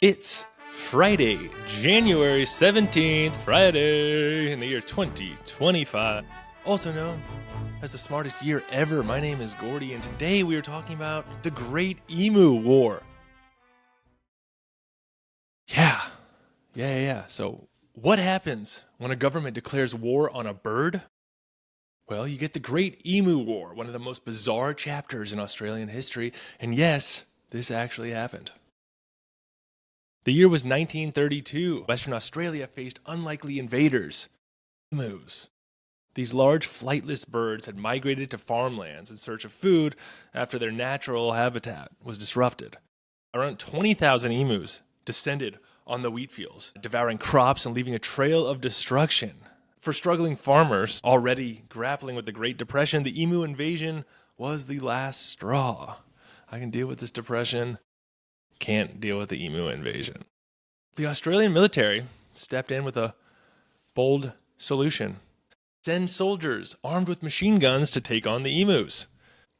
It's Friday, January 17th, Friday in the year 2025, also known as the smartest year ever. My name is Gordy, and today we are talking about the Great Emu War. Yeah. So what happens when a government declares war on a bird? Well, you get the Great Emu War, one of the most bizarre chapters in Australian history, and yes, this actually happened. The year was 1932. Western Australia faced unlikely invaders, emus. These large flightless birds had migrated to farmlands in search of food after their natural habitat was disrupted. Around 20,000 emus descended on the wheat fields, devouring crops and leaving a trail of destruction. For struggling farmers already grappling with the Great Depression, the emu invasion was the last straw. I can deal with this depression. Can't deal with the emu invasion. The Australian military stepped in with a bold solution. Send soldiers armed with machine guns to take on the emus.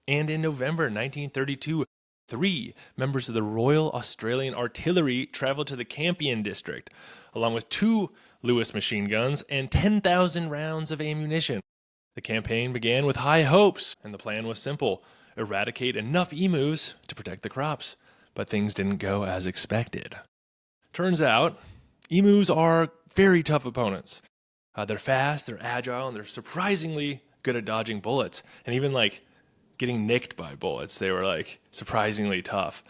And in November 1932, 3 members of the Royal Australian Artillery traveled to the Campion district, along with 2 Lewis machine guns and 10,000 rounds of ammunition. The campaign began with high hopes, and the plan was simple: eradicate enough emus to protect the crops. But things didn't go as expected. Turns out, emus are very tough opponents. They're fast, they're agile, and they're surprisingly good at dodging bullets. And even getting nicked by bullets, they were surprisingly tough.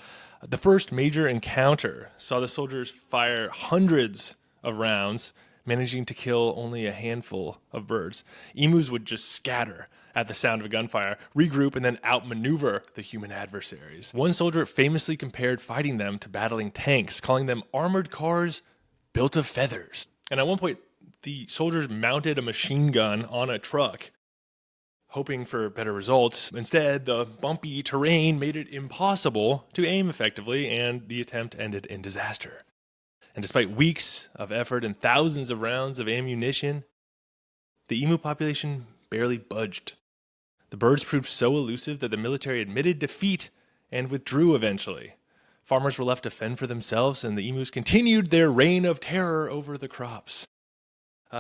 The first major encounter saw the soldiers fire hundreds of rounds, managing to kill only a handful of birds. Emus would just scatter at the sound of a gunfire, regroup, and then outmaneuver the human adversaries. One soldier famously compared fighting them to battling tanks, calling them armored cars built of feathers. And at one point, the soldiers mounted a machine gun on a truck, hoping for better results. Instead, the bumpy terrain made it impossible to aim effectively, and the attempt ended in disaster. And despite weeks of effort and thousands of rounds of ammunition, the emu population barely budged. The birds proved so elusive that the military admitted defeat and withdrew eventually. Farmers were left to fend for themselves, and the emus continued their reign of terror over the crops.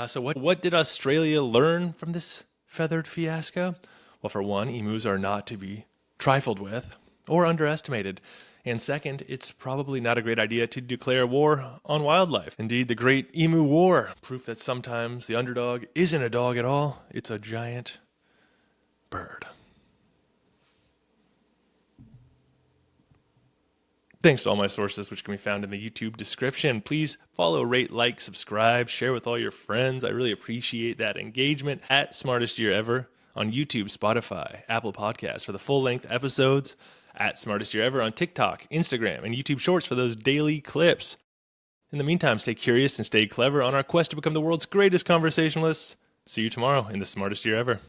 So what did Australia learn from this feathered fiasco? Well, for one, emus are not to be trifled with or underestimated. And second, it's probably not a great idea to declare war on wildlife. Indeed, the Great Emu War, proof that sometimes the underdog isn't a dog at all, it's a giant bird. Thanks to all my sources, which can be found in the YouTube description. Please follow, rate, like, subscribe, share with all your friends. I really appreciate that engagement. At Smartest Year Ever on YouTube, Spotify, Apple Podcasts for the full-length episodes. At Smartest Year Ever on TikTok, Instagram, and YouTube Shorts for those daily clips. In the meantime, stay curious and stay clever on our quest to become the world's greatest conversationalists. See you tomorrow in the Smartest Year Ever.